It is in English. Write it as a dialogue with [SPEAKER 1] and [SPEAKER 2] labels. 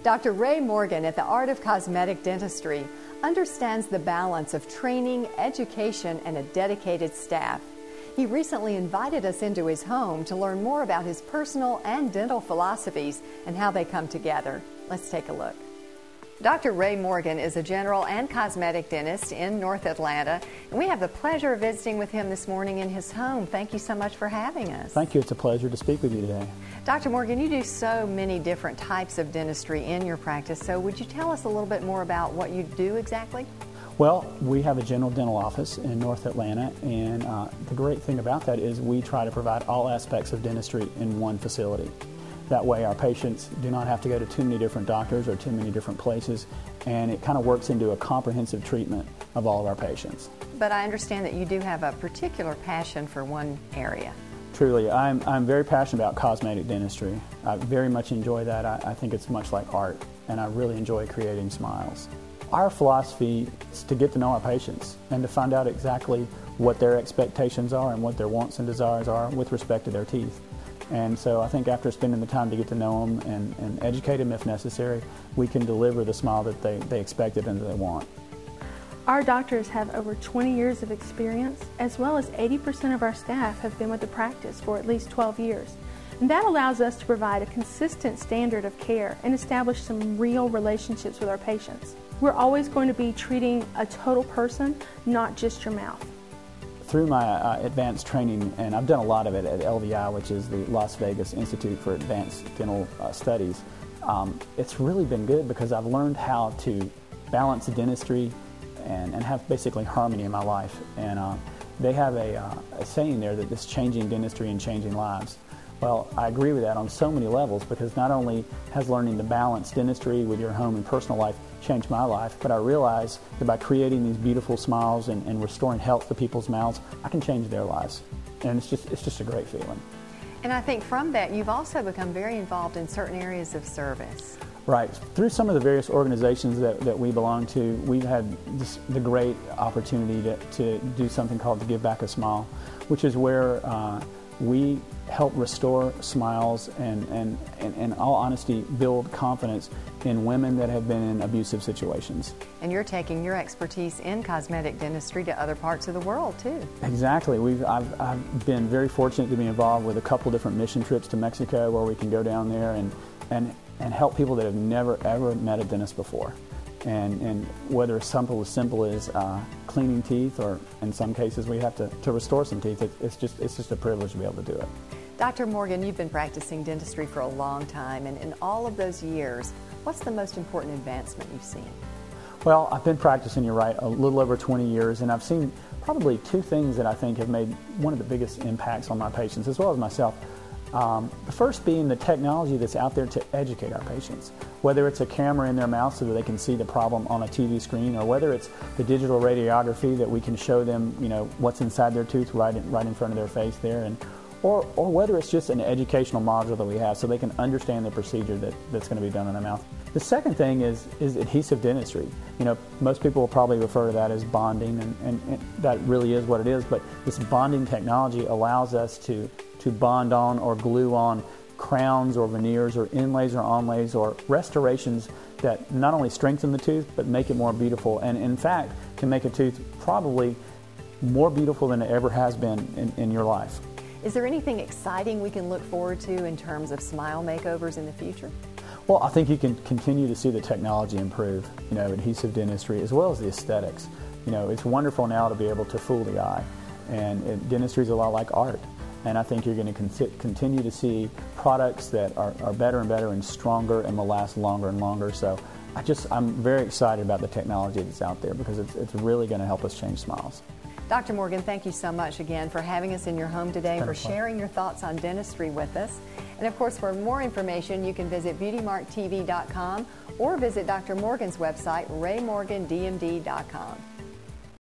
[SPEAKER 1] Dr. Ray Morgan at the Art of Cosmetic Dentistry understands the balance of training, education, and a dedicated staff. He recently invited us into his home to learn more about his personal and dental philosophies and how they come together. Let's take a look. Dr. Ray Morgan is a general and cosmetic dentist in North Atlanta, and we have the pleasure of visiting with him this morning in his home. Thank you so much for having us.
[SPEAKER 2] Thank you. It's a pleasure to speak with you today.
[SPEAKER 1] Dr. Morgan, you do so many different types of dentistry in your practice, so would you tell us a little bit more about what you do exactly?
[SPEAKER 2] Well, we have a general dental office in North Atlanta, and the great thing about that is we try to provide all aspects of dentistry in one facility. That way our patients do not have to go to too many different doctors or too many different places, and it kind of works into a comprehensive treatment of all of our patients.
[SPEAKER 1] But I understand that you do have a particular passion for one area.
[SPEAKER 2] Truly, I'm very passionate about cosmetic dentistry. I very much enjoy that. I think it's much like art, and I really enjoy creating smiles. Our philosophy is to get to know our patients and to find out exactly what their expectations are and what their wants and desires are with respect to their teeth. And so I think after spending the time to get to know them and educate them if necessary, we can deliver the smile that they expected and that they want.
[SPEAKER 3] Our doctors have over 20 years of experience, as well as 80% of our staff have been with the practice for at least 12 years. And that allows us to provide a consistent standard of care and establish some real relationships with our patients. We're always going to be treating a total person, not just your mouth.
[SPEAKER 2] Through my advanced training, and I've done a lot of it at LVI, which is the Las Vegas Institute for Advanced Dental Studies, it's really been good because I've learned how to balance dentistry and have basically harmony in my life. And they have a saying there that this changing dentistry and changing lives. Well, I agree with that on so many levels, because not only has learning to balance dentistry with your home and personal life changed my life, but I realize that by creating these beautiful smiles and restoring health to people's mouths, I can change their lives. And it's just a great feeling.
[SPEAKER 1] And I think from that, you've also become very involved in certain areas of service.
[SPEAKER 2] Right. Through some of the various organizations that we belong to, we've had the great opportunity to do something called the Give Back a Smile, which is where we help restore smiles and in all honesty, build confidence in women that have been in abusive situations.
[SPEAKER 1] And you're taking your expertise in cosmetic dentistry to other parts of the world, too.
[SPEAKER 2] Exactly. I've been very fortunate to be involved with a couple different mission trips to Mexico where we can go down there and help people that have never, ever met a dentist before. And whether it's something as simple as cleaning teeth, or in some cases we have to restore some teeth, it's just a privilege to be able to do it.
[SPEAKER 1] Dr. Morgan, you've been practicing dentistry for a long time, and in all of those years, what's the most important advancement you've seen?
[SPEAKER 2] Well, I've been practicing, you're right, a little over 20 years, and I've seen probably two things that I think have made one of the biggest impacts on my patients, as well as myself. The first being the technology that's out there to educate our patients, whether it's a camera in their mouth so that they can see the problem on a TV screen, or whether it's the digital radiography that we can show them, what's inside their tooth right in front of their face there, or whether it's just an educational module that we have so they can understand the procedure that's going to be done in their mouth. The second thing is adhesive dentistry. Most people will probably refer to that as bonding, and that really is what it is, but this bonding technology allows us to bond on or glue on crowns or veneers or inlays or onlays or restorations that not only strengthen the tooth but make it more beautiful, and in fact can make a tooth probably more beautiful than it ever has been in your life.
[SPEAKER 1] Is there anything exciting we can look forward to in terms of smile makeovers in the future?
[SPEAKER 2] Well, I think you can continue to see the technology improve, adhesive dentistry as well as the aesthetics. It's wonderful now to be able to fool the eye, and dentistry is a lot like art. And I think you're going to continue to see products that are better and better and stronger and will last longer and longer. So I'm very excited about the technology that's out there, because it's really going to help us change smiles.
[SPEAKER 1] Dr. Morgan, thank you so much again for having us in your home today, for sharing your thoughts on dentistry with us. And of course, for more information, you can visit beautymarktv.com or visit Dr. Morgan's website, raymorgandmd.com.